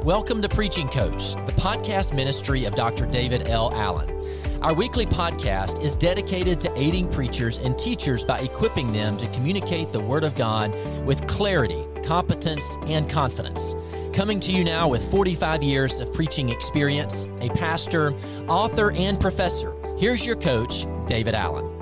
Welcome to Preaching Coach, the podcast ministry of Dr. David L. Allen. Our weekly podcast is dedicated to aiding preachers and teachers by equipping them to communicate the Word of God with clarity, competence, and confidence. Coming to you now with 45 years of preaching experience, a pastor, author, and professor, here's your coach, David Allen.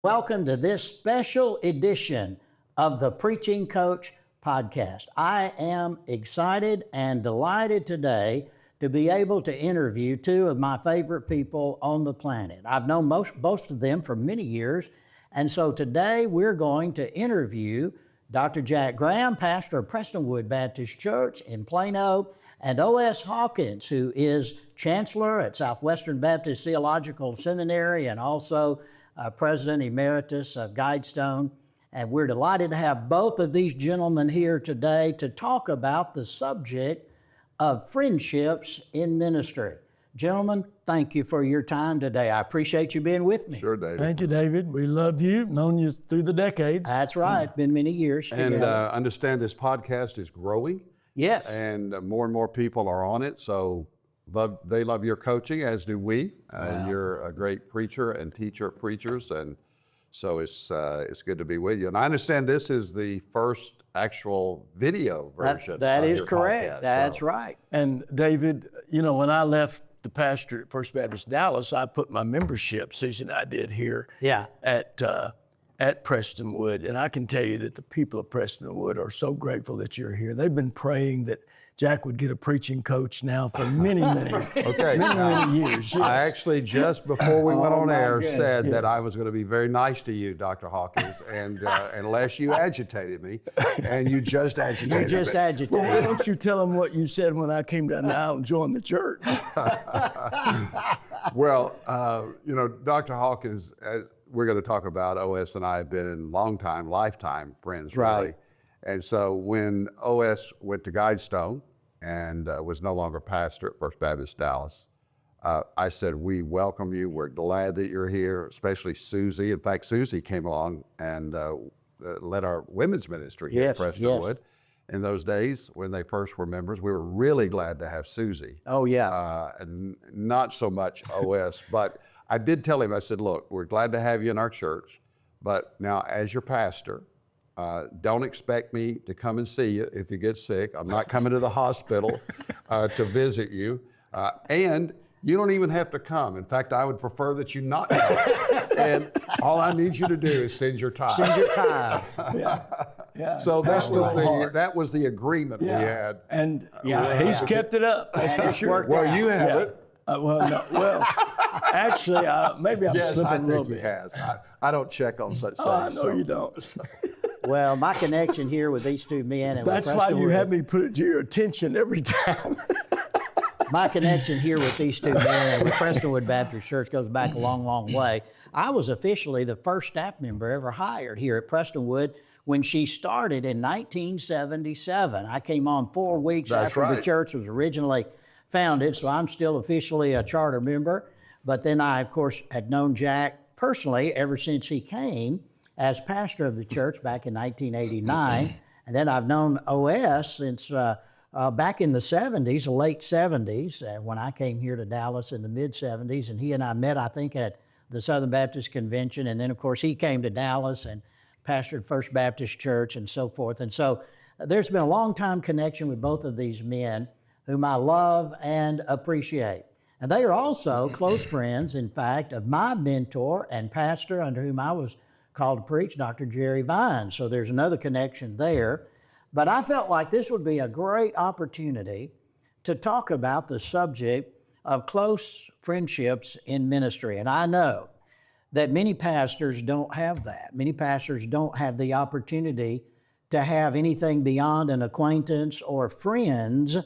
Welcome to this special edition of the Preaching Coach podcast. I am excited and delighted today to be able to interview two of my favorite people on the planet. I've known most of them for many years, and so today we're going to interview Dr. Jack Graham, pastor of Prestonwood Baptist Church in Plano, and O.S. Hawkins, who is chancellor at Southwestern Baptist Theological Seminary and also President Emeritus of Guidestone. And we're delighted to have both of these gentlemen here today to talk about the subject of friendships in ministry. Gentlemen, thank you for your time today. I appreciate you being with me. Sure, David. Thank you, David. We love you. Known you through the decades. That's right. Been many years. And understand this podcast is growing. Yes. And more and more people are on it. So they love your coaching, as do we. Wow. You're a great preacher and teacher of preachers, and so it's good to be with you. And I understand this is the first actual video version. That of is your correct. podcast, That's so. right. And David, you know, when I left the pastor at First Baptist Dallas, I put my membership, Susie and I did here at Prestonwood. And I can tell you that the people of Prestonwood are so grateful that you're here. They've been praying that Jack would get a preaching coach now for many years. Yes. I actually, just before we went on air, goodness. said that I was going to be very nice to you, Dr. Hawkins, and unless you agitated me, and you just agitated You just me. agitated. Well, why don't you tell them what you said when I came down the aisle and joined the church? Well, Dr. Hawkins, we're going to talk about OS and I have been in lifetime friends, really. Right. And so when OS went to Guidestone and was no longer pastor at First Baptist Dallas, I said, we welcome you. We're glad that you're here, especially Susie. In fact, Susie came along and led our women's ministry here at Prestonwood. In those days, when they first were members, we were really glad to have Susie. Oh, yeah. And not so much OS, but I did tell him, I said, look, we're glad to have you in our church, but now as your pastor, don't expect me to come and see you if you get sick. I'm not coming to the hospital to visit you. And you don't even have to come. In fact, I would prefer that you not come. And all I need you to do is send your tithe. Send your time. Yeah. So that was the agreement we had. And he's kept it up. That's for sure. Well, you have it. Actually, maybe I'm slipping I a little think he bit. has. I don't check on such things. I know you don't. Well, my connection here with these two men, and That's with why you Prestonwood- have me put it to your attention every time. My connection here with these two men and with Prestonwood Baptist Church goes back a long, long way. I was officially the first staff member ever hired here at Prestonwood when she started in 1977. I came on 4 weeks after the church was originally founded, so I'm still officially a charter member. But then I, of course, had known Jack personally ever since he came as pastor of the church back in 1989. And then I've known OS since back in the 70s, the late 70s, when I came here to Dallas in the mid 70s. And he and I met, I think, at the Southern Baptist Convention. And then, of course, he came to Dallas and pastored First Baptist Church and so forth. And so there's been a long time connection with both of these men whom I love and appreciate. And they are also close friends, in fact, of my mentor and pastor under whom I was called to preach, Dr. Jerry Vine. So there's another connection there. But I felt like this would be a great opportunity to talk about the subject of close friendships in ministry. And I know that many pastors don't have that. Many pastors don't have the opportunity to have anything beyond an acquaintance or friends,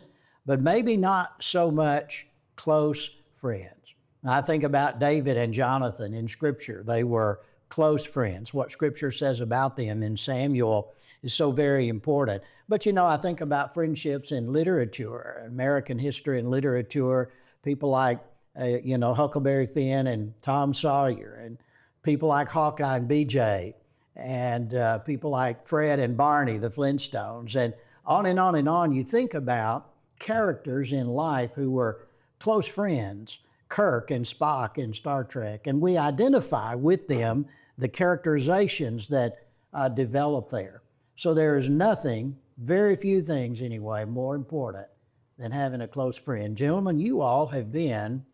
but maybe not so much close friends. And I think about David and Jonathan in Scripture. They were close friends. What Scripture says about them in Samuel is so very important. But I think about friendships in literature, American history and literature, people like Huckleberry Finn and Tom Sawyer, and people like Hawkeye and BJ, and people like Fred and Barney, the Flintstones, and on and on and on. You think about characters in life who were close friends, Kirk and Spock in Star Trek, and we identify with them, the characterizations that develop there. So there is nothing, very few things anyway, more important than having a close friend. Gentlemen, you all have been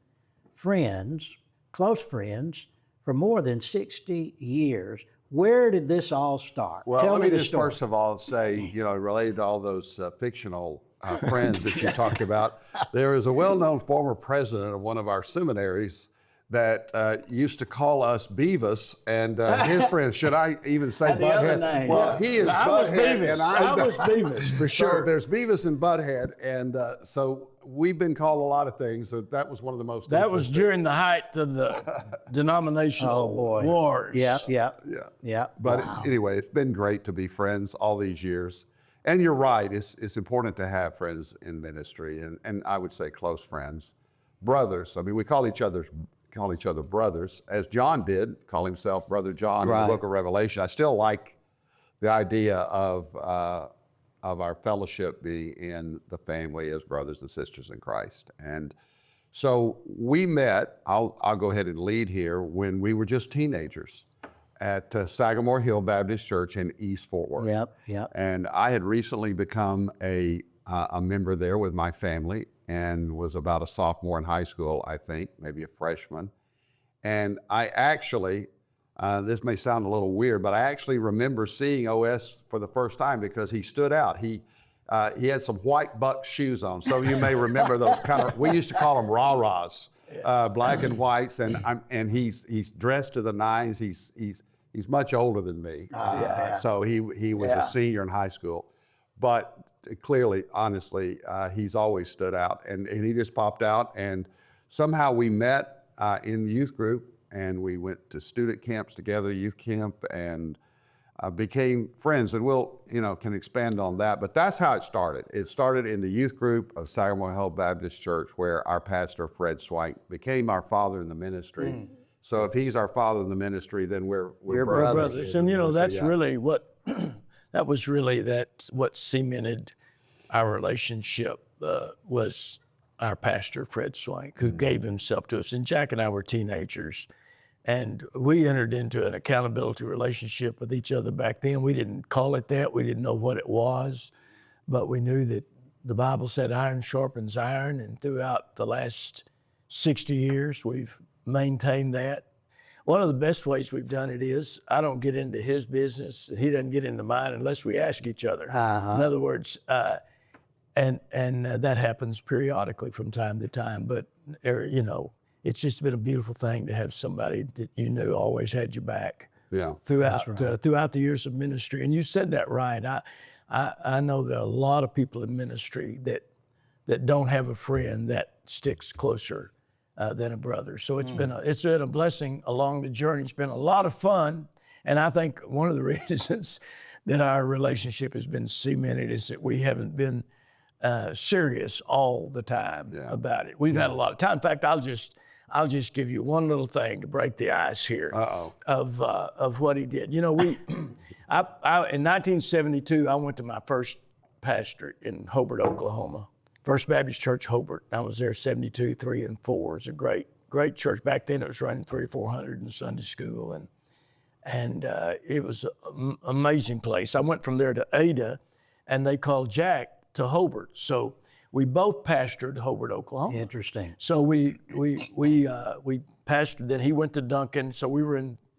friends, close friends, for more than 60 years. Where did this all start? Well, Tell let me me the just story. first of all say, related to all those fictional friends that you talked about, there is a well-known former president of one of our seminaries that used to call us Beavis, and his friends, should I even say And the other Butthead? name. Well, he is I was Butthead, Beavis. and I was Beavis, for sure. So there's Beavis and Butthead, and so we've been called a lot of things. So that was one of the most. That was during the height of the denominational wars. Yeah. But anyway, it's been great to be friends all these years. And you're right, it's important to have friends in ministry, and I would say close friends, brothers. I mean, we call each other brothers, as John did, call himself Brother John in the book of Revelation. I still like the idea of our fellowship being in the family as brothers and sisters in Christ. And so we met, I'll go ahead and lead here, when we were just teenagers at Sagamore Hill Baptist Church in East Fort Worth. Yep. And I had recently become a member there with my family, and was about a sophomore in high school, I think, maybe a freshman. And I actually, this may sound a little weird, but I actually remember seeing OS for the first time because he stood out. He had some white buck shoes on. Some of you may remember those we used to call them rah-rahs, black and whites, and he's dressed to the nines. He's much older than me. So he was a senior in high school. But clearly, honestly, he's always stood out, and he just popped out, and somehow we met in youth group, and we went to student camps together, youth camp, and became friends, and we'll, can expand on that, but that's how it started. It started in the youth group of Sagamore Hill Baptist Church, where our pastor, Fred Swank, became our father in the ministry. So if he's our father in the ministry, then we're brothers. And that's really what, that was really what cemented our relationship was our pastor, Fred Swank, who gave himself to us. And Jack and I were teenagers, and we entered into an accountability relationship with each other back then. We didn't call it that. We didn't know what it was, but we knew that the Bible said iron sharpens iron, and throughout the last 60 years, we've maintained that. One of the best ways we've done it is I don't get into his business, and he doesn't get into mine unless we ask each other. In other words, and that happens periodically from time to time, but it's just been a beautiful thing to have somebody that you knew always had your back throughout the years of ministry. And you said that right. I know there are a lot of people in ministry that don't have a friend that sticks closer than a brother. So it's been a blessing along the journey. It's been a lot of fun, and I think one of the reasons that our relationship has been cemented is that we haven't been serious all the time about it. We've had a lot of time. In fact, I'll just give you one little thing to break the ice here of what he did. In 1972, I went to my first pastorate in Hobart, Oklahoma. First Baptist Church, Hobart. I was there 72, 3, and 4. It was a great church. Back then, it was running 300 or 400 in Sunday school, and it was an amazing place. I went from there to Ada, and they called Jack to Hobart. So we both pastored Hobart, Oklahoma. Interesting. So we pastored. Then he went to Duncan. So we were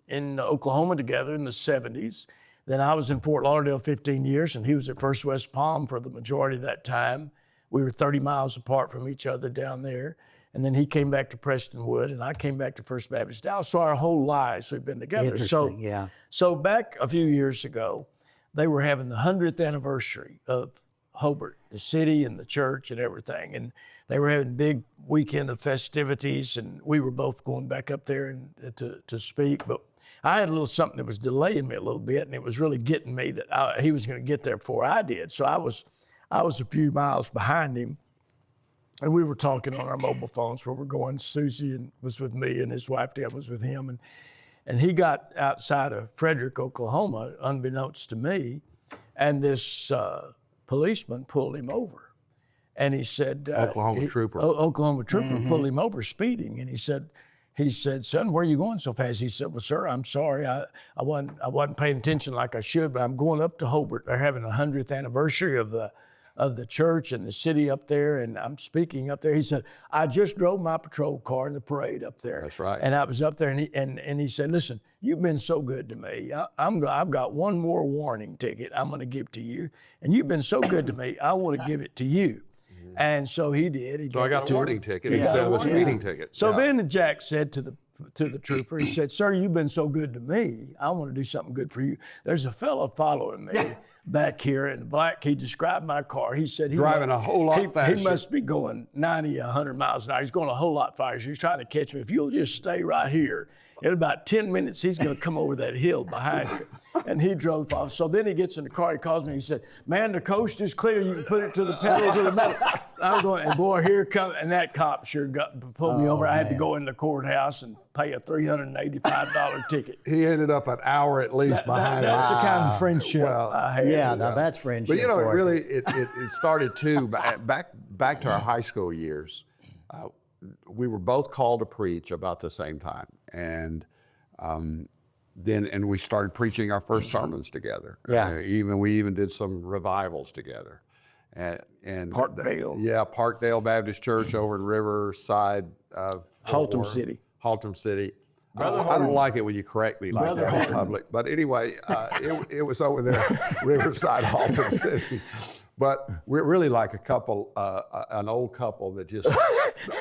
in Oklahoma together in the 70s. Then I was in Fort Lauderdale 15 years, and he was at First West Palm for the majority of that time. We were 30 miles apart from each other down there. And then he came back to Prestonwood, and I came back to First Baptist Dallas. So our whole lives we've been together. Interesting, So back a few years ago, they were having the 100th anniversary of Hobart, the city and the church and everything. And they were having big weekend of festivities, and we were both going back up there to speak. But I had a little something that was delaying me a little bit, and it was really getting me that he was going to get there before I did. So I was a few miles behind him, and we were talking on our mobile phones where we're going. Susie was with me, and his wife Deb was with him, And he got outside of Frederick, Oklahoma, unbeknownst to me, and this policeman pulled him over. And he said, Oklahoma trooper. Oklahoma trooper pulled him over speeding. And he said, son, where are you going so fast? He said, well, sir, I'm sorry. I wasn't paying attention like I should, but I'm going up to Hobart. They're having a 100th anniversary of the church and the city up there, and I'm speaking up there. He said, I just drove my patrol car in the parade up there. That's right. And I was up there, and he said, listen, you've been so good to me. I've got one more warning ticket I'm going to give to you, and you've been so good to me, I want to give it to you. And so he did. So I got a warning ticket instead of a speeding ticket. So then Jack said to the trooper, he said, sir, you've been so good to me, I want to do something good for you. There's a fellow following me back here in black. He described my car. He said driving a whole lot faster. He must be going 90, 100 miles an hour. He's going a whole lot faster. He's trying to catch me. If you'll just stay right here, in about 10 minutes, he's going to come over that hill behind you. And he drove off. So then he gets in the car, he calls me, he said, man, the coast is clear. You can put it to the pedal to the metal. I'm going, and boy, here comes, and that cop sure pulled me over. I had to go in the courthouse and pay a $385 ticket. He ended up an hour at least behind us. That's the kind of friendship I had. Yeah, now that's friendship. But you know, it started too, back to our high school years. We were both called to preach about the same time. And then we started preaching our first sermons together. Yeah. We even did some revivals together. And Parkdale. Parkdale Baptist Church over in Riverside. Haltom City. Haltom City. I don't like it when you correct me like that in public. But anyway, it was over there, Riverside, Haltom City. But we're really like a couple, an old couple that just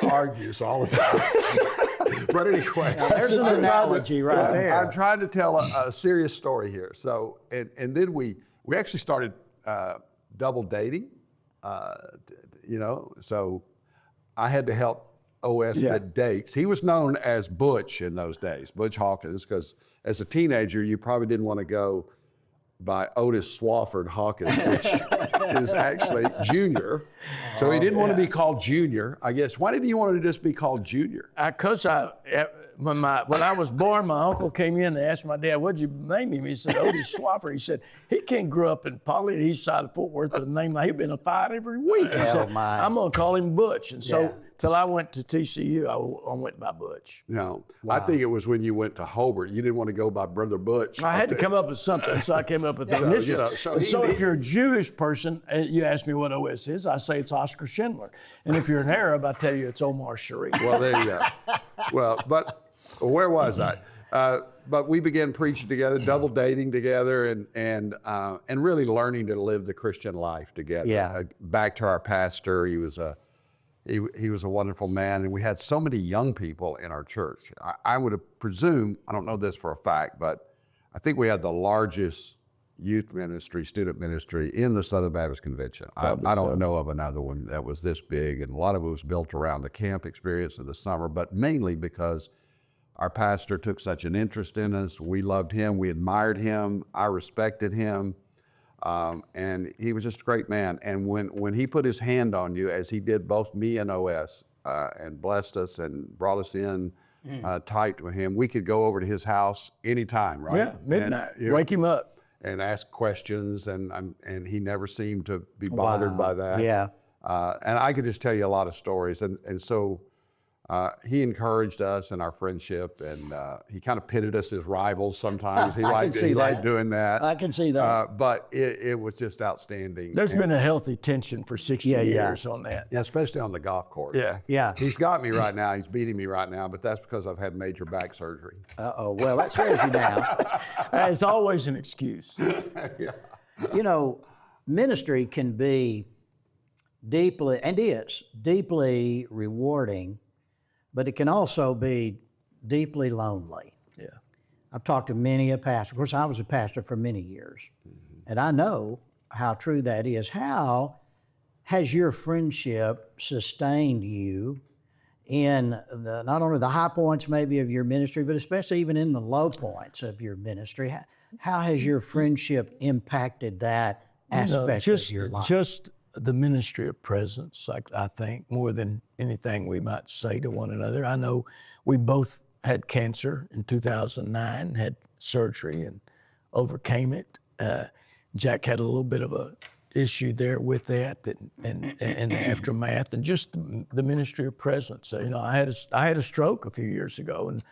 argues all the time. But anyway, there's an analogy right there. I'm trying to tell a serious story here. So, and then we actually started double dating. So I had to help OS with dates. He was known as Butch in those days, Butch Hawkins, because as a teenager, you probably didn't want to go by Otis Swafford Hawkins, which is actually Junior. So he didn't want to be called Junior, I guess. Why didn't you want to just be called Junior? Because when I was born, my uncle came in and asked my dad, what'd you name him? He said, Otis Swafford. He said, he can't grow up in Poly, the east side of Fort Worth with a name like he'd been a fight every week. He said, I'm going to call him Butch. And so till I went to TCU, I went by Butch. No, I think it was when you went to Hobart. You didn't want to go by Brother Butch. I had to come up with something, so I came up with the initials. So if you're a Jewish person, and you ask me what OS is, I say it's Oscar Schindler. And if you're an Arab, I tell you it's Omar Sharif. Well, there you go. Well, but where was I? But we began preaching together, double dating together, and really learning to live the Christian life together. Yeah. Back to our pastor, he was a wonderful man, and we had so many young people in our church. I would have presumed, I don't know this for a fact, but I think we had the largest youth ministry, student ministry in the Southern Baptist Convention. I don't know of another one that was this big, and a lot of it was built around the camp experience of the summer, but mainly because our pastor took such an interest in us. We loved him, we admired him, I respected him. And he was just a great man. And when he put his hand on you, as he did both me and OS, and blessed us and brought us in tight with him, we could go over to his house anytime, right? Yeah, midnight. Wake him up. And ask questions, and he never seemed to be bothered by that. Yeah. And I could just tell you a lot of stories. And so he encouraged us in our friendship, and he kind of pitted us as rivals sometimes. He liked doing that. I can see that. But it was just outstanding. There's been a healthy tension for 60 years on that. Yeah, especially on the golf course. Yeah. He's got me right now. He's beating me right now, but that's because I've had major back surgery. Uh-oh. Well, that scares you now. It's always an excuse. Yeah. You know, ministry can be deeply, and is deeply rewarding, but it can also be deeply lonely. Yeah. I've talked to many a pastor. Of course, I was a pastor for many years, and I know how true that is. How has your friendship sustained you in not only the high points maybe of your ministry, but especially even in the low points of your ministry? How has your friendship impacted that aspect of your life? Just the ministry of presence, I think, more than anything we might say to one another. I know we both had cancer in 2009, had surgery and overcame it. Jack had a little bit of a issue there with that and the aftermath, and just the ministry of presence. I had a stroke a few years ago and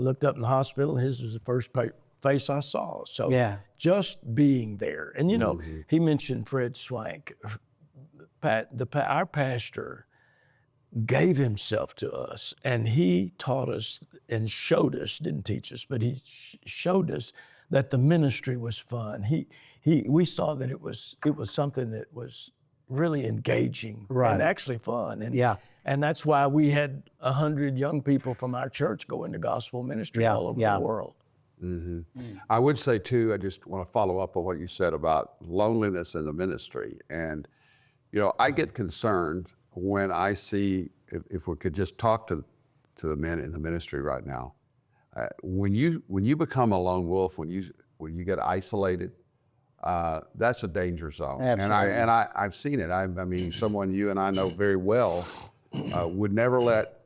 looked up in the hospital. His was the first face I saw. So just being there. And he mentioned Fred Swank. Our pastor gave himself to us, and he taught us and showed us, didn't teach us, but he showed us that the ministry was fun. We saw that it was something that was really engaging and actually fun. And that's why we had 100 young people from our church go into gospel ministry all over the world. I would say too, I just want to follow up on what you said about loneliness in the ministry. And, I get concerned when I see, if we could just talk to the men in the ministry right now, when you become a lone wolf, when you get isolated, that's a danger zone. Absolutely. And I've seen it. I mean, someone you and I know very well would never let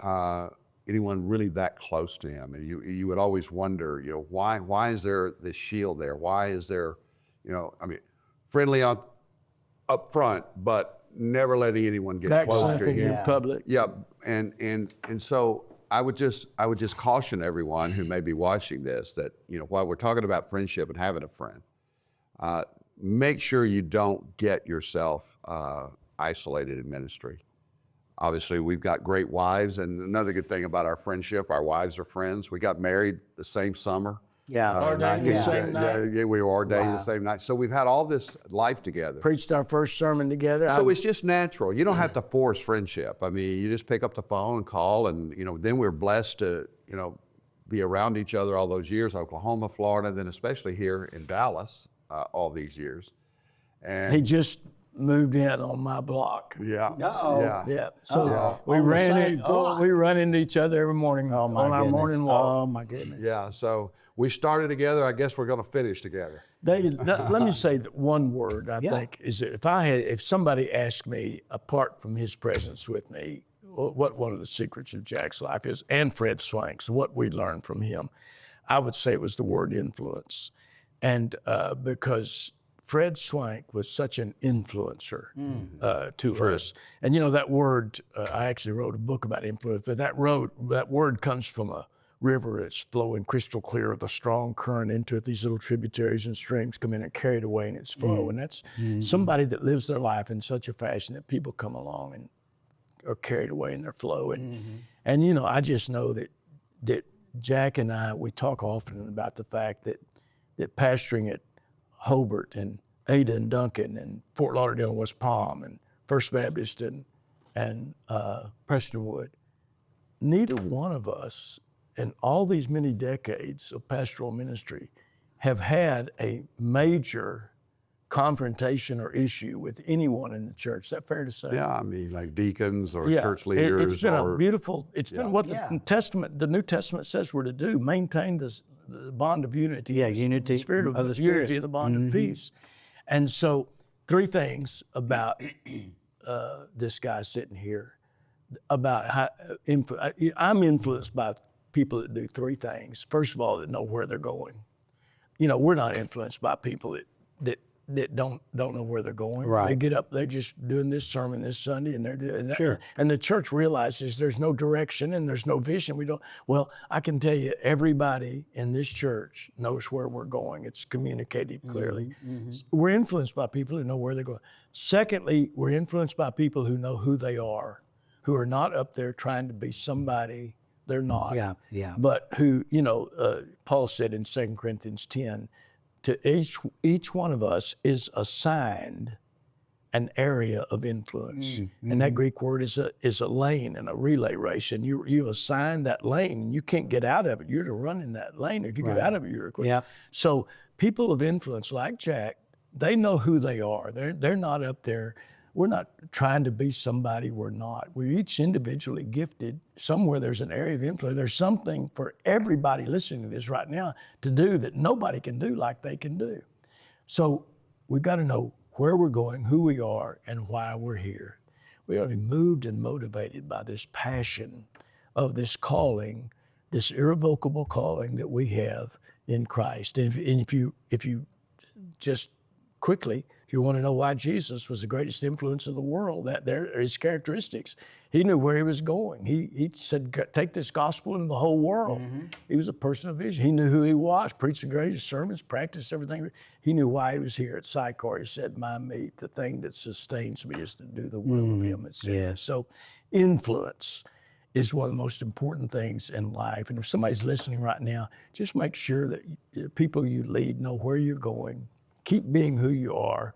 anyone really that close to him. And you would always wonder, why is there this shield there? Why is there, friendly up front, but never letting anyone get close to him in public. Yep. And so I would just caution everyone who may be watching this that, while we're talking about friendship and having a friend, make sure you don't get yourself isolated in ministry. Obviously, we've got great wives, and another good thing about our friendship, our wives are friends. We got married the same summer. Ordained the same night. Yeah, we were ordained the same night. So we've had all this life together. Preached our first sermon together. So it's just natural. You don't have to force friendship. I mean, you just pick up the phone and call, and then we're blessed to be around each other all those years, Oklahoma, Florida, then especially here in Dallas all these years. And he just moved in on my block. Yeah. Yeah. So we run into each other every morning on our morning walk. Oh my goodness. Yeah. So we started together. I guess we're going to finish together. David, let me say that one word. I think is that if somebody asked me, apart from his presence with me, what one of the secrets of Jack's life is, and Fred Swank's, what we learned from him, I would say it was the word influence, and because Fred Swank was such an influencer to us. And that word, I actually wrote a book about influence, but that word comes from a river that's flowing crystal clear with a strong current into it. These little tributaries and streams come in and carry it away in its flow. And that's somebody that lives their life in such a fashion that people come along and are carried away in their flow. And I just know that Jack and I, we talk often about the fact that pastoring at Hobart and Ada and Duncan and Fort Lauderdale and West Palm and First Baptist and Prestonwood, neither one of us in all these many decades of pastoral ministry have had a major confrontation or issue with anyone in the church. Is that fair to say? Yeah, I mean, like deacons or church leaders. It's been what the New Testament says we're to do, maintain the bond of unity. Unity. The spirit of the unity and the bond of peace. And so 3 things about this guy sitting here, about how I'm influenced by people that do 3 things. First of all, that know where they're going. We're not influenced by people that don't know where they're going. Right. They get up, they're just doing this sermon this Sunday, and they're doing that. Sure. And the church realizes there's no direction and there's no vision. Well, I can tell you, everybody in this church knows where we're going. It's communicated clearly. We're influenced by people who know where they're going. Secondly, we're influenced by people who know who they are, who are not up there trying to be somebody they're not. But who, Paul said in 2 Corinthians 10, to each one of us is assigned an area of influence. And that Greek word is a lane in a relay race. And you assign that lane and you can't get out of it. You're to run in that lane. If you get out of it, you're quit. So people of influence like Jack, they know who they are. They're not up there. We're not trying to be somebody we're not. We're each individually gifted. Somewhere there's an area of influence. There's something for everybody listening to this right now to do that nobody can do like they can do. So we've got to know where we're going, who we are, and why we're here. We ought to be moved and motivated by this passion of this calling this irrevocable calling that we have in Christ. And if you just quickly, if you want to know why Jesus was the greatest influence of the world, that there are his characteristics. He knew where he was going. He said, take this gospel into the whole world. Mm-hmm. He was a person of vision. He knew who he was, preached the greatest sermons, practiced everything. He knew why he was here at Sycor. He said, my meat, the thing that sustains me is to do the will of him that sent me. So influence is one of the most important things in life. And if somebody's listening right now, just make sure that the people you lead know where you're going, keep being who you are,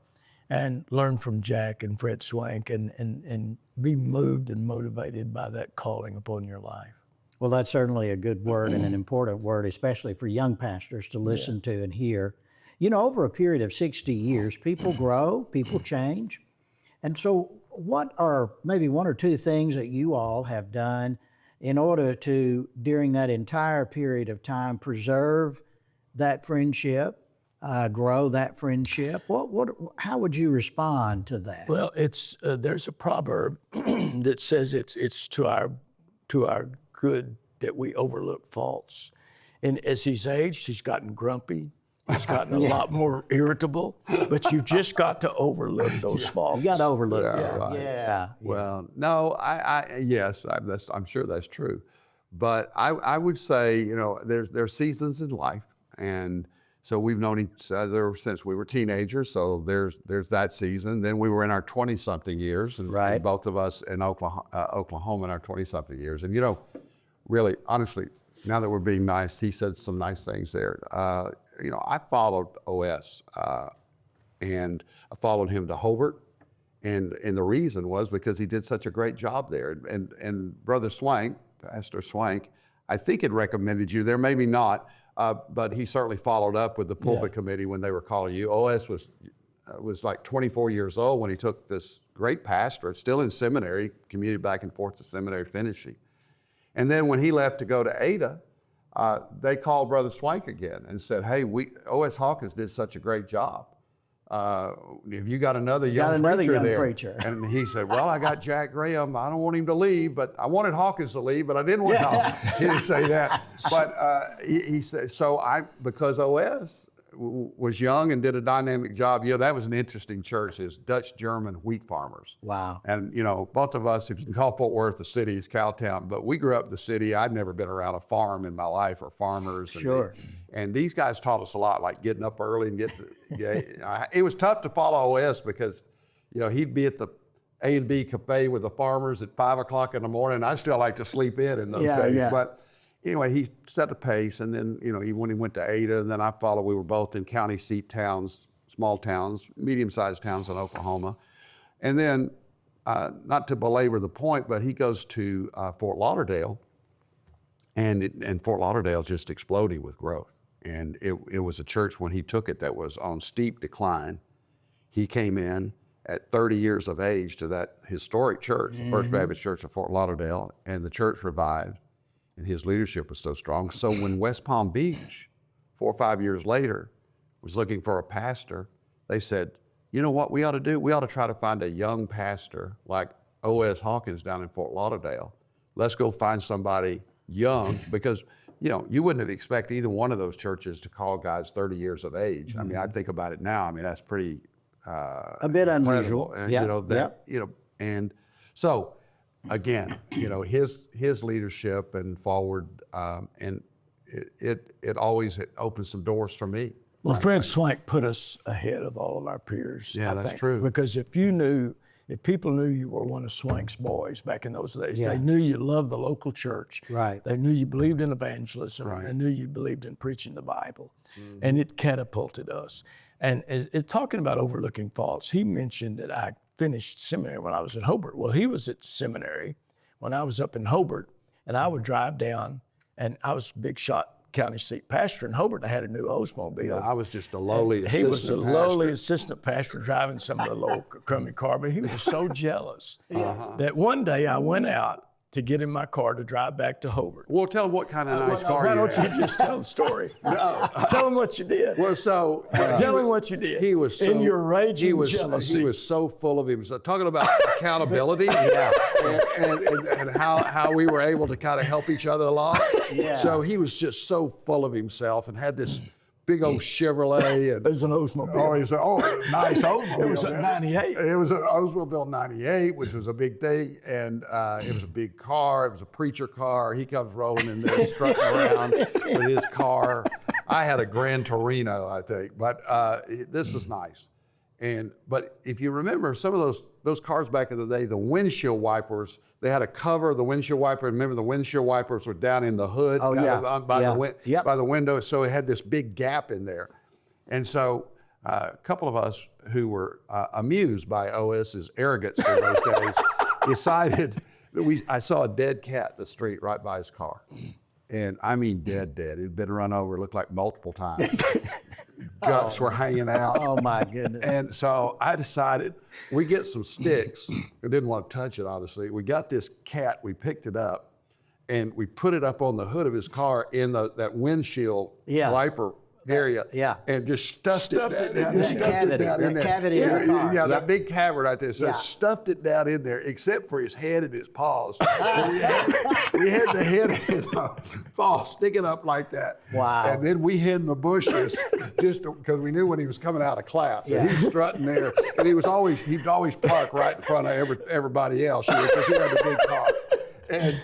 and learn from Jack and Fred Swank and be moved and motivated by that calling upon your life. Well, that's certainly a good word and an important word, especially for young pastors to listen to and hear. You know, over a period of 60 years, people grow, people change. And so what are maybe one or two things that you all have done in order to, during that entire period of time, preserve that friendship, grow that friendship? How would you respond to that? Well, it's there's a proverb that says it's to our good that we overlook faults. And as he's aged, he's gotten grumpy. He's gotten a lot more irritable, but you've just got to overlook those faults. You got to overlook them. Right. Yeah. Well, no, yes, I'm sure that's true. But I would say, you know, there's seasons in life, and so we've known each other since we were teenagers. So there's that season. Then we were in our 20-something years, and right. Both of us in Oklahoma in our 20-something years. And you know, really, honestly, now that we're being nice, he said some nice things there. You know, I followed OS, and I followed him to Hobart, and the reason was because he did such a great job there. And Brother Swank, Pastor Swank, I think had recommended you there, maybe not, but he certainly followed up with the pulpit committee when they were calling you. OS was like 24 years old when he took this great pastorate, still in seminary, commuted back and forth to seminary, finishing. And then when he left to go to Ada, they called Brother Swank again and said, hey, O.S. Hawkins did such a great job. Have you got another young preacher? And he said, well, I got Jack Graham. I don't want him to leave, but I wanted Hawkins to leave, but I didn't want Hawkins. He didn't say that. But he said, because O.S. was young and did a dynamic job. You know, that was an interesting church, is Dutch-German wheat farmers. Wow. And, you know, both of us, if you can call Fort Worth a city, it's Cowtown, but we grew up in the city. I'd never been around a farm in my life or farmers. Sure. And these guys taught us a lot, like getting up early and it was tough to follow OS because, you know, he'd be at the A&B cafe with the farmers at 5 o'clock in the morning. I still like to sleep in those days. Yeah. But anyway, he set a pace, and then, you know, when he went to Ada, and then I followed. We were both in county seat towns, small towns, medium-sized towns in Oklahoma. And then, not to belabor the point, but he goes to Fort Lauderdale, and Fort Lauderdale just exploding with growth. And it was a church when he took it that was on steep decline. He came in at 30 years of age to that historic church, First Baptist Church of Fort Lauderdale, and the church revived. And his leadership was so strong. So when West Palm Beach, 4 or 5 years later, was looking for a pastor, they said, you know what we ought to do? We ought to try to find a young pastor like O.S. Hawkins down in Fort Lauderdale. Let's go find somebody young, because, you know, you wouldn't have expected either one of those churches to call guys 30 years of age. I mean, I think about it now. I mean, that's pretty a bit unusual. And, you know, you know, and so, again, you know, his leadership and forward, and it always opened some doors for me. Well, Fred Swank put us ahead of all of our peers. Yeah, that's true. Because if people knew you were one of Swank's boys back in those days, they knew you loved the local church. Right. They knew you believed in evangelism. Right. They knew you believed in preaching the Bible. And it catapulted us. And talking about overlooking faults, he mentioned that I finished seminary when I was at Hobart. Well, he was at seminary when I was up in Hobart, and I would drive down, and I was a big shot county seat pastor in Hobart. I had a new Oldsmobile. Yeah, I was just a lowly assistant pastor. He was a lowly assistant pastor driving some of the low crummy car, but he was so jealous that one day I went out to get in my car to drive back to Hobart. Well, tell them what kind of nice car Why you don't had. you just tell the story? Tell them what you did. Well, so Tell them what you did. he was so, in your raging jealousy. He was so full of himself. Talking about accountability, and how we were able to kind of help each other along. Yeah. So he was just so full of himself and had this big old Chevrolet. And, It was an Oldsmobile. oh, he said, nice Oldsmobile. It was a 98. It was an Oldsmobile 98, which was a big thing, and it was a big car. It was a preacher car. He comes rolling in there, strutting around with his car. I had a Gran Torino, I think, but this was nice. But if you remember, some of those cars back in the day, the windshield wipers, they had a cover of the windshield wiper. Remember, the windshield wipers were down in the hood Oh, yeah. by Yep. the window, so it had this big gap in there. And so a couple of us who were amused by OS's arrogance in those days decided that I saw a dead cat in the street right by his car. And I mean dead. It'd been run over, looked like multiple times. Guts were hanging out. Oh my goodness. And so I decided we get some sticks. I didn't want to touch it, obviously. We got this cat, we picked it up, and we put it up on the hood of his car in that windshield wiper area. Yeah. And just stuffed it down in there. Cavity in the car. Yeah, that big cavern right there. So stuffed it down in there, except for his head and his paws. we had the head and the paw sticking up like that. Wow. And then we hid in the bushes just because we knew when he was coming out of class. So he's strutting there, and he'd always park right in front of everybody else because he had a big car.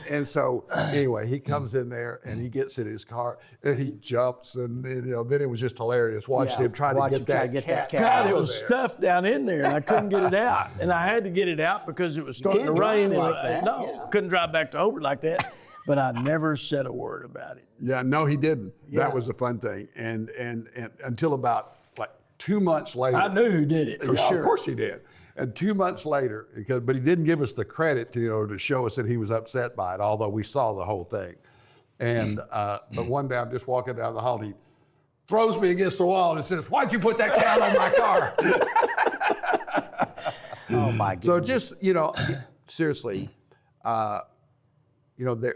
And so anyway, he comes in there and he gets in his car and he jumps and then it was just hilarious watching him try to get that cat. God, it was stuffed down in there and I couldn't get it out. And I had to get it out because it was starting to rain. Couldn't drive back to Hobart like that. But I never said a word about it. Yeah, no, he didn't. Yeah. That was the fun thing. And until about like 2 months later. I knew who did it for sure. Of course he did. And 2 months later, but he didn't give us the credit to show us that he was upset by it, although we saw the whole thing. And but one day I'm just walking down the hall, and he throws me against the wall and says, "Why'd you put that cat on my car?" Oh my goodness. So just seriously,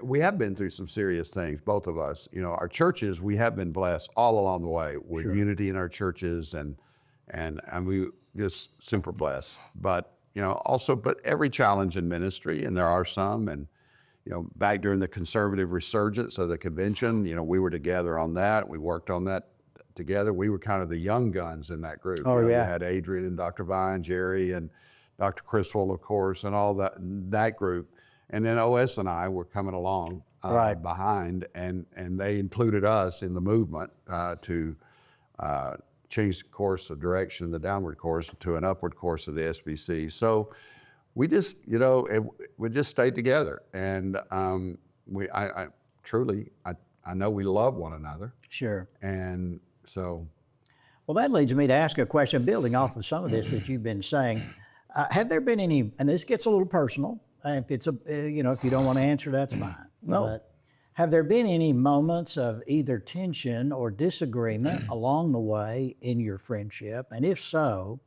we have been through some serious things, both of us. Our churches, we have been blessed all along the way with unity in our churches, and we just super blessed. But but every challenge in ministry, and there are some, and back during the conservative resurgence of the convention, we were together on that. We worked on that together. We were kind of the young guns in that group. Oh, You had Adrian and Dr. Vine, Jerry, and Dr. Criswell, of course, and all that group. And then OS and I were coming along behind, and they included us in the movement to change the course of direction, the downward course, to an upward course of the SBC. So we just, we just stayed together. And I truly know we love one another. Sure. And so. Well, that leads me to ask a question, building off of some of this that you've been saying. Have there been any, and this gets a little personal, if it's if you don't want to answer, that's fine. No. But have there been any moments of either tension or disagreement along the way in your friendship? And if so,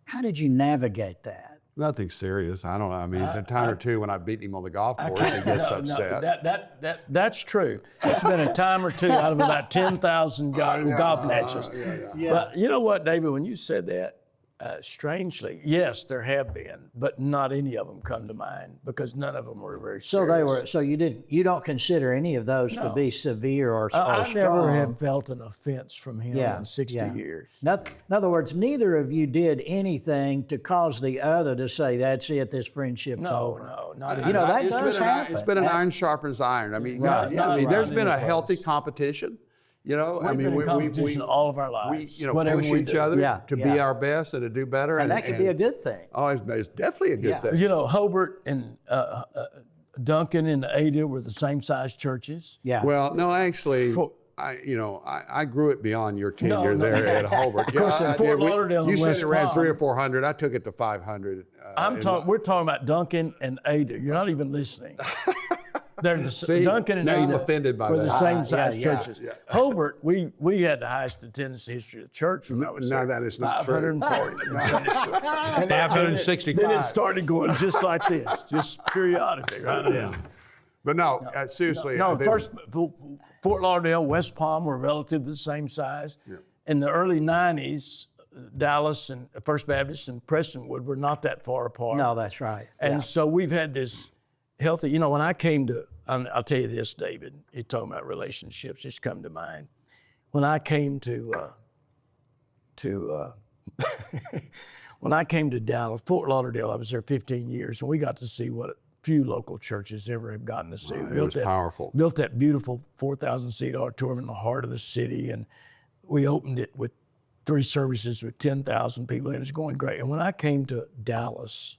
how did you navigate that? Nothing serious. I don't know. I mean, a time or two when I beat him on the golf course, he gets upset. That's true. It's been a time or two out of about 10,000 golf matches. Yeah. But you know what, David, when you said that, strangely, yes, there have been, but not any of them come to mind because none of them were very serious. So you don't consider any of those to be severe or I strong? never have felt an offense from him in 60 years. In other words, neither of you did anything to cause the other to say, "That's it, this friendship's over." No, not that does happen. It's been an iron sharpens iron. I mean, there's been a healthy competition. We've been in competition all of our lives. We push each other to be our best and to do better. And that could be a good thing. Oh, it's definitely a good thing. Hobart and Duncan and Ada were the same size churches. Yeah. Well, no, actually, I grew it beyond your tenure there at Hobart. Of course, in Fort Lauderdale you and said West it ran Palm. 300 or 400. I took it to 500. We're talking about Duncan and Ada. You're not even listening. They're Duncan and now I'm Ada offended by were that. the same size yeah. churches. Hobart, we had the highest attendance history of the church when I was No, there. that is not true. 540 in Sunday school. And 565. Then it started going just like this, just periodically, right? Yeah. But no, seriously. No, first Fort Lauderdale, West Palm were relatively the same size. Yeah. In the early 90s, Dallas and First Baptist and Prestonwood were not that far apart. No, that's right. And so we've had this healthy, when I came to, I'll tell you this, David, you're talking about relationships, just come to mind. When I came to when I came to Dallas, Fort Lauderdale, I was there 15 years, and we got to see what few local churches ever have gotten to see. It was powerful. Built that beautiful 4,000-seat auditorium in the heart of the city, and we opened it with 3 services with 10,000 people, and it was going great. And when I came to Dallas,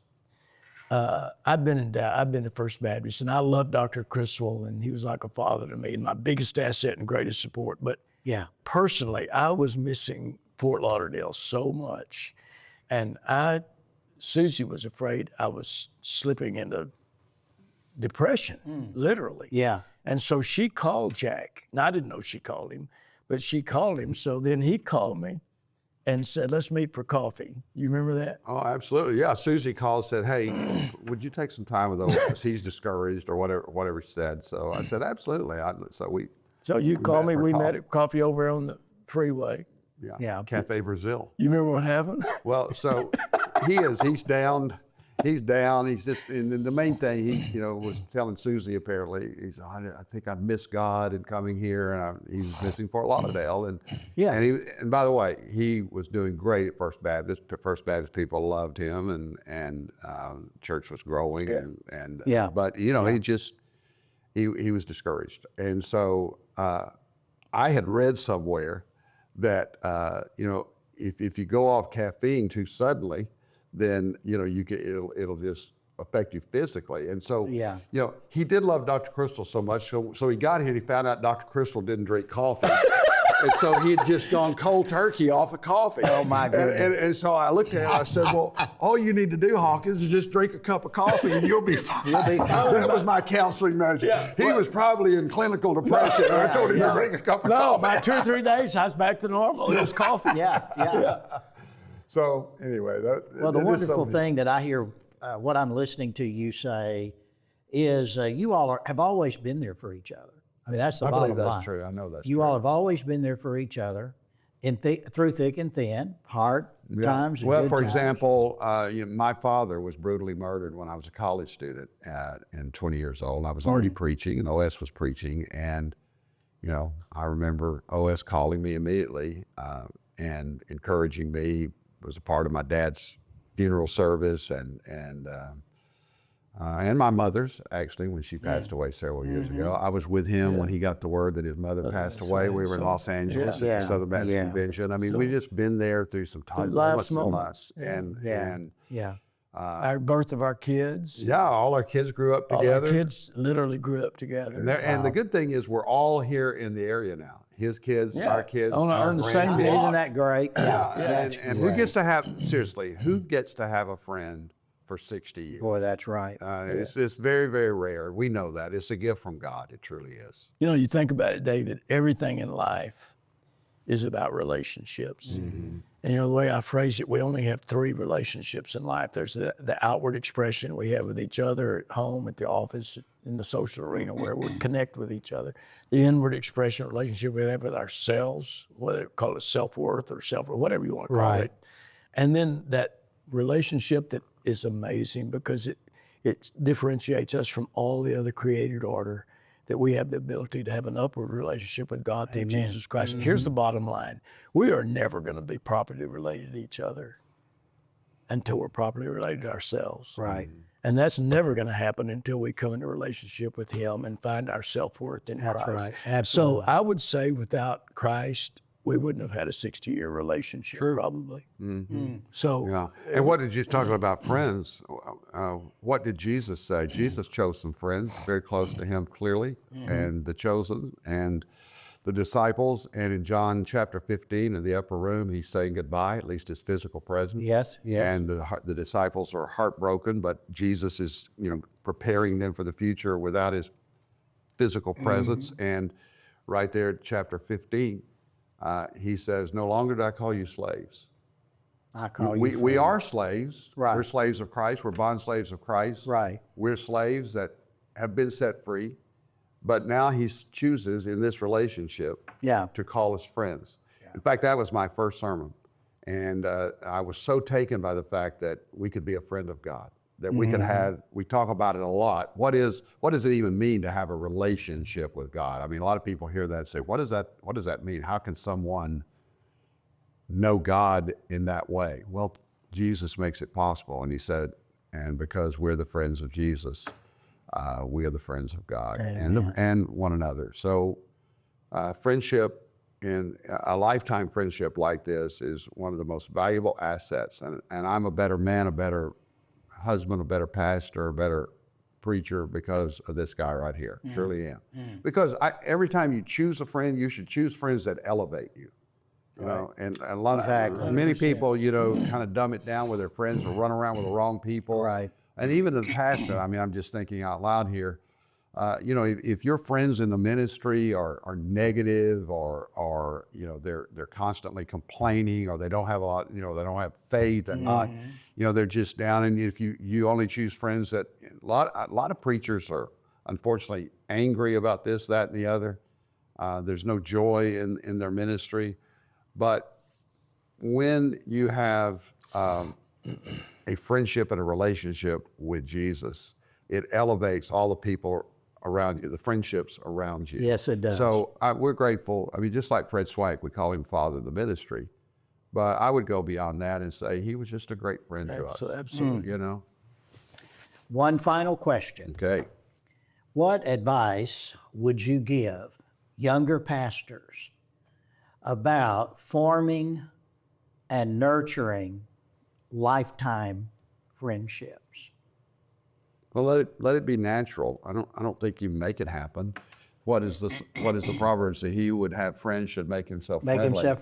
I've been to First Baptist, and I loved Dr. Criswell, and he was like a father to me, and my biggest asset and greatest support. But personally, I was missing Fort Lauderdale so much, and Susie was afraid I was slipping into depression, literally. Yeah. And so she called Jack. Now, I didn't know she called him, but she called him. So then he called me and said, let's meet for coffee. You remember that? Oh, absolutely. Yeah. Susie called, said, hey, would you take some time with OS? He's discouraged or whatever she said. So I said, absolutely. So you called me, we met at coffee over on the freeway. Yeah. Cafe Brazil. You remember what happened? Well, so he's down. He's down. He's just, and the main thing he, was telling Susie apparently, I think I missed God in coming here, and he's missing Fort Lauderdale, and and by the way, he was doing great at First Baptist. First Baptist people loved him, and church was growing, but he was discouraged, and so I had read somewhere that if you go off caffeine too suddenly, then it'll just affect you physically. And so he did love Dr. Crystal so much, so he got here and he found out Dr. Crystal didn't drink coffee. And so he had just gone cold turkey off the coffee. Oh my goodness. And so I looked at him and I said, well, all you need to do, Hawkins, is just drink a cup of coffee and you'll be fine. That was my counseling measure. He was probably in clinical depression, and I told him to drink a cup of coffee. By 2 or 3 days, I was back to normal. It was coffee. Yeah. So anyway, the wonderful thing that I hear, what I'm listening to you say, is you all have always been there for each other. I mean, that's the bottom line. That's true. I know that's true. You all have always been there for each other, through thick and thin, hard times and good for times. example, my father was brutally murdered when I was a college student and 20 years old. I was already preaching, and OS was preaching, and I remember OS calling me immediately and encouraging me. He was a part of my dad's funeral service and my mother's, actually, when she passed away several years ago. I was with him when he got the word that his mother passed away. We were in Los Angeles at the Southern Baptist Convention. I mean, we've just been there through some tough moments. Our birth of our kids. Yeah, all our kids grew up together. All our kids literally grew up together. And the good thing is we're all here in the area now. His kids, our kids. On the same block. Isn't that great? And who gets to have, seriously, who gets to have a friend for 60 years? Boy, that's right. It's very, very rare. We know that. It's a gift from God. It truly is. You think about it, David, everything in life is about relationships. Mm-hmm. And the way I phrase it, we only have 3 relationships in life. There's the outward expression we have with each other at home, at the office, in the social arena where we connect with each other. The inward expression relationship we have with ourselves, whether you call it self-worth or whatever you want to call it. And then that relationship that is amazing because it differentiates us from all the other created order, that we have the ability to have an upward relationship with God through Jesus Christ. And here's the bottom line. We are never going to be properly related to each other until we're properly related to ourselves. Right. And that's never going to happen until we come into a relationship with Him and find our self-worth in Christ. That's right. Absolutely. So I would say without Christ, we wouldn't have had a 60-year relationship, probably. Mm-hmm. So, and what did you talk about friends? What did Jesus say? Jesus chose some friends very close to Him, clearly, and the chosen and the disciples. And in John chapter 15, in the upper room, He's saying goodbye, at least His physical presence. Yes. And the disciples are heartbroken, but Jesus is, preparing them for the future without His physical presence. And right there, chapter 15, he says, "No longer do I call you slaves." I call you We are slaves. Right. We're slaves of Christ. We're bond slaves of Christ. Right. We're slaves that have been set free. But now he chooses in this relationship to call us friends. Yeah. In fact, that was my first sermon. And I was so taken by the fact that we could be a friend of God, that we could have, we talk about it a lot. What does it even mean to have a relationship with God? I mean, a lot of people hear that and say, what does that mean? How can someone know God in that way? Well, Jesus makes it possible. And he said, and because we're the friends of Jesus, we are the friends of God and one another. So friendship, in a lifetime friendship like this, is one of the most valuable assets. And I'm a better man, a better husband, a better pastor, a better preacher because of this guy right here. Truly am. Because every time you choose a friend, you should choose friends that elevate you. You know, and a lot of many people, you know, kind of dumb it down with their friends or run around with the wrong people. Right. And even as a pastor, I mean, I'm just thinking out loud here. You know, if your friends in the ministry are negative, or you know, they're constantly complaining, or they don't have a lot, you know, they don't have faith, and you know, they're just down. And if you only choose friends that, a lot of preachers are unfortunately angry about this, that, and the other. There's no joy in their ministry. But when you have a friendship and a relationship with Jesus, it elevates all the people around you, the friendships around you. Yes, it does. So we're grateful. I mean, just like Fred Swank, we call him Father of the Ministry, but I would go beyond that and say he was just a great friend to us. Absolutely. You know? One final question. Okay. What advice would you give younger pastors about forming and nurturing lifetime friendships? Well, let it be natural. I don't think you make it happen. What is the proverb say? He who would have friends should make himself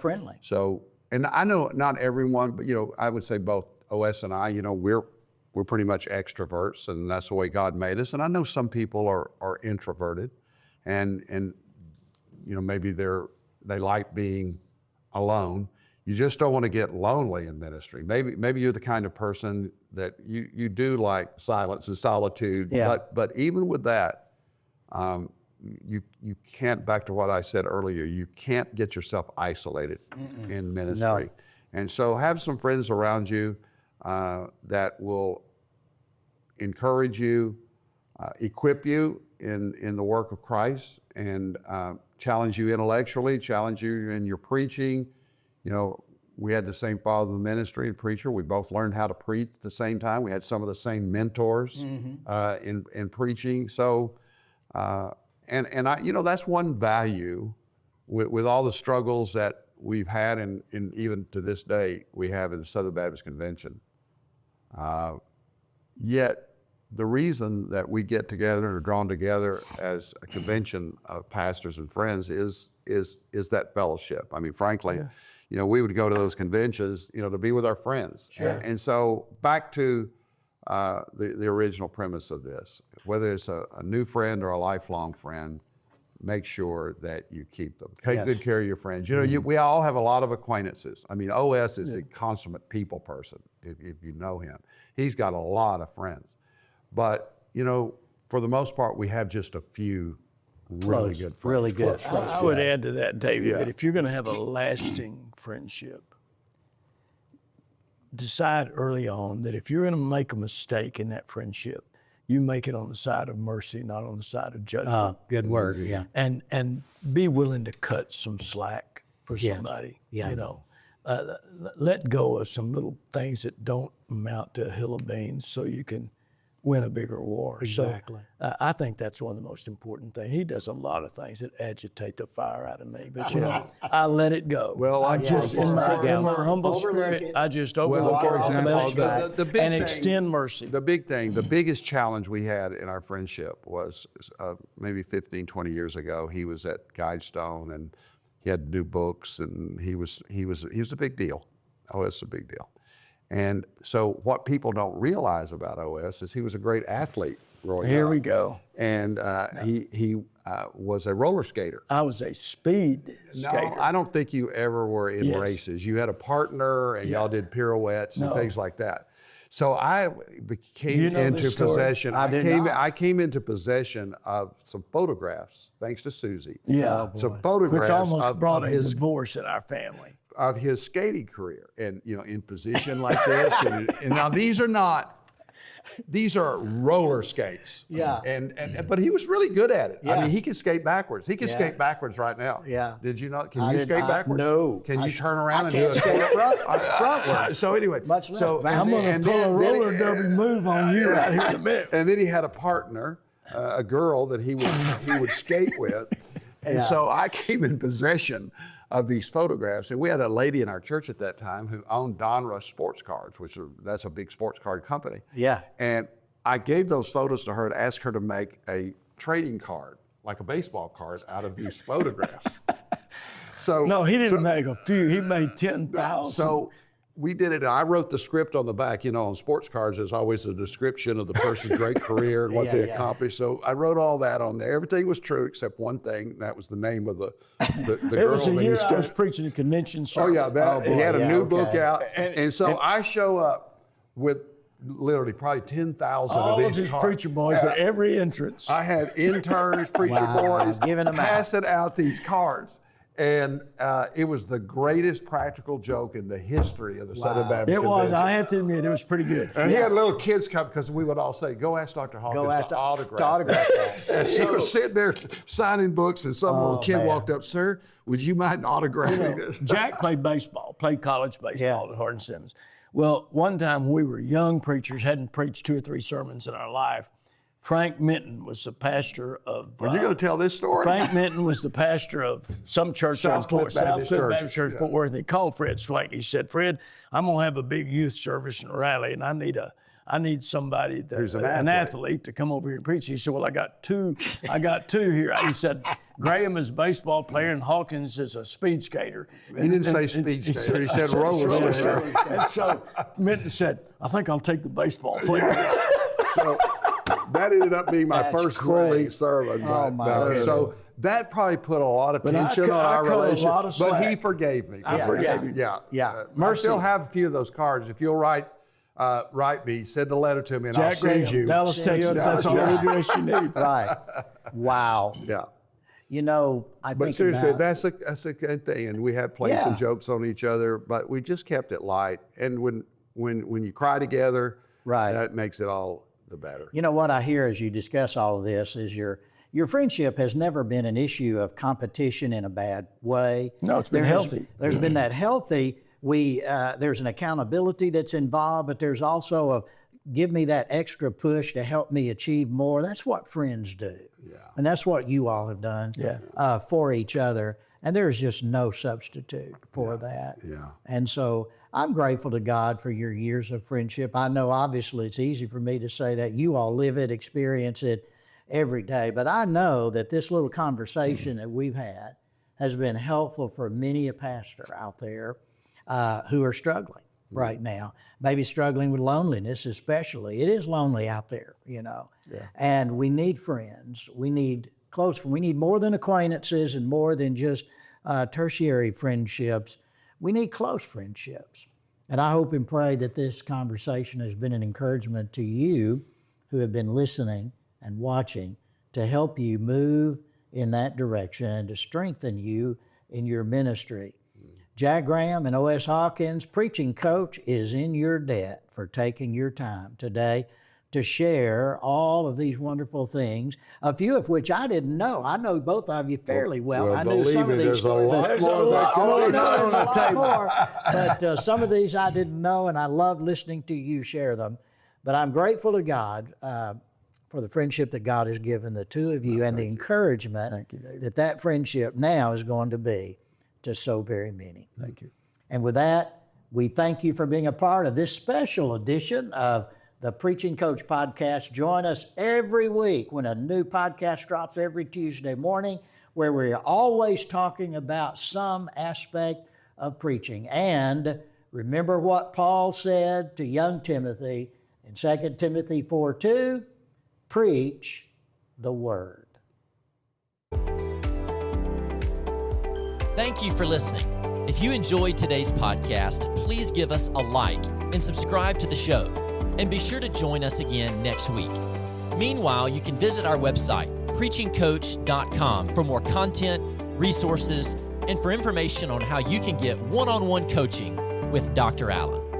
friendly. So, and I know not everyone, but you know, I would say both OS and I, you know, we're pretty much extroverts, and that's the way God made us. And I know some people are introverted, and you know, maybe they like being alone. You just don't want to get lonely in ministry. Maybe you're the kind of person that you do like silence and solitude. Yeah. But even with that, you can't, back to what I said earlier, you can't get yourself isolated in ministry. No. And so have some friends around you that will encourage you, equip you in the work of Christ, and challenge you intellectually, challenge you in your preaching. You know, we had the same father of the ministry and preacher. We both learned how to preach at the same time. We had some of the same mentors in preaching. So, and I, you know, that's one value with all the struggles that we've had, and even to this day we have in the Southern Baptist Convention. Yet the reason that we get together and are drawn together as a convention of pastors and friends is that fellowship. I mean, frankly, you know, we would go to those conventions, you know, to be with our friends. Sure. And so back to the original premise of this, whether it's a new friend or a lifelong friend, make sure that you keep them. Take good care of your friends. You know, we all have a lot of acquaintances. I mean, OS is a consummate people person, if you know him. He's got a lot of friends. But, you know, for the most part, we have just a few really good friends. Really good. I would add to that, David, that if you're going to have a lasting friendship, decide early on that if you're going to make a mistake in that friendship, you make it on the side of mercy, not on the side of judgment. Good word, yeah. And be willing to cut some slack for somebody. Yeah. You know, let go of some little things that don't amount to a hill of beans so you can win a bigger war. Exactly. So I think that's one of the most important things. He does a lot of things that agitate the fire out of me, but you know, I let it go. Well, I just, in my humble spirit, I just overlook everything and extend mercy. The biggest challenge we had in our friendship was maybe 15, 20 years ago. He was at Guidestone, and he had to do books, and he was a big deal. Oh, it's a big deal. And so what people don't realize about OS is he was a great athlete growing up. Here we go. And he was a roller skater. I was a speed skater. No, I don't think you ever were in races. You had a partner and y'all did pirouettes and things like that. So I came into possession. I came into possession of some photographs, thanks to Susie. Yeah, some photographs which almost brought of a his divorce in our family. Of his skating career, and in position like this. And now these are roller skates. Yeah. But he was really good at it. Yeah. I mean, he can skate backwards. He can skate backwards right now. Yeah. Did you not? Can you skate backwards? No. Can you turn around and I do can't it? skate frontward. So anyway, Much less I'm going to pull a roller derby move on you right here in a minute. And then he had a partner, a girl that he would skate with. And so I came in possession of these photographs, and we had a lady in our church at that time who owned Donruss Sports Cards, that's a big sports card company. Yeah. And I gave those photos to her and asked her to make a trading card, like a baseball card, out of these photographs. So no, he didn't make a few. He made 10,000. So we did it. And I wrote the script on the back. On sports cards, there's always a description of the person's great career and what they accomplished. So I wrote all that on there. Everything was true except one thing. And that was the name of the girl. It was a year I was preaching a convention sermon. He had a new book out. And so I show up with literally probably 10,000 of these all of his cards. preacher boys at every entrance. I had interns, preacher boys, giving them passing out these cards. And it was the greatest practical joke in the history of the Southern Baptist It was. Convention. I have to admit, it was pretty good. And he had little kids come, because we would all say, go ask Dr. Hawkins to autograph that. And he was sitting there signing books, and some little kid walked up, sir, would you mind autographing this? Jack played college baseball at Hardin Simmons. Well, one time we were young preachers, hadn't preached 2 or 3 sermons in our life. Frank Minton was the pastor of. Are you going to tell this story? Frank Minton was the pastor of some church South Cliff Baptist Church, Fort Worth. He called Fred Swank. He said, "Fred, I'm going to have a big youth service and rally, and I need somebody who's an athlete to come over here and preach." He said, "Well, I got two here." He said, "Graham is a baseball player and Hawkins is a speed skater." He didn't say speed skater. He said roller skater. And so Minton said, "I think I'll take the baseball player." So that ended up being my first full-length sermon. So that probably put a lot of tension on our relationship. But he forgave me. I forgave him. Yeah. I still have a few of those cards. If you'll write me, send a letter to me, and I'll send you. Dallas, Texas. That's all the address you need. Right. Wow. Yeah. I think But seriously, about, that's a good thing, and we had played some jokes on each other, but we just kept it light. And when you cry together, that makes it all the better. What I hear as you discuss all of this is your friendship has never been an issue of competition in a bad way. No, it's been healthy. There's been that healthy. There's an accountability that's involved, but there's also a give me that extra push to help me achieve more. That's what friends do. Yeah. And that's what you all have done for each other. And there's just no substitute for that. Yeah. And so I'm grateful to God for your years of friendship. I know obviously it's easy for me to say that. You all live it, experience it every day. But I know that this little conversation that we've had has been helpful for many a pastor out there who are struggling right now, maybe struggling with loneliness especially. It is lonely out there, and we need friends. We need close friends. We need more than acquaintances and more than just tertiary friendships. We need close friendships. And I hope and pray that this conversation has been an encouragement to you who have been listening and watching to help you move in that direction and to strengthen you in your ministry. Jack Graham and O.S. Hawkins, preaching coach, is in your debt for taking your time today to share all of these wonderful things, a few of which I didn't know. I know both of you fairly well. I knew some of these stories. There's a lot more. But some of these I didn't know, and I love listening to you share them. But I'm grateful to God for the friendship that God has given the two of you and the encouragement that friendship now is going to be to so very many. Thank you. And with that, we thank you for being a part of this special edition of the Preaching Coach Podcast. Join us every week when a new podcast drops every Tuesday morning, where we're always talking about some aspect of preaching. And Remember what Paul said to young Timothy in 2 Timothy 4:2, preach the word. Thank you for listening. If you enjoyed today's podcast, please give us a like and subscribe to the show. And be sure to join us again next week. Meanwhile, you can visit our website, preachingcoach.com, for more content, resources, and for information on how you can get one-on-one coaching with Dr. Allen.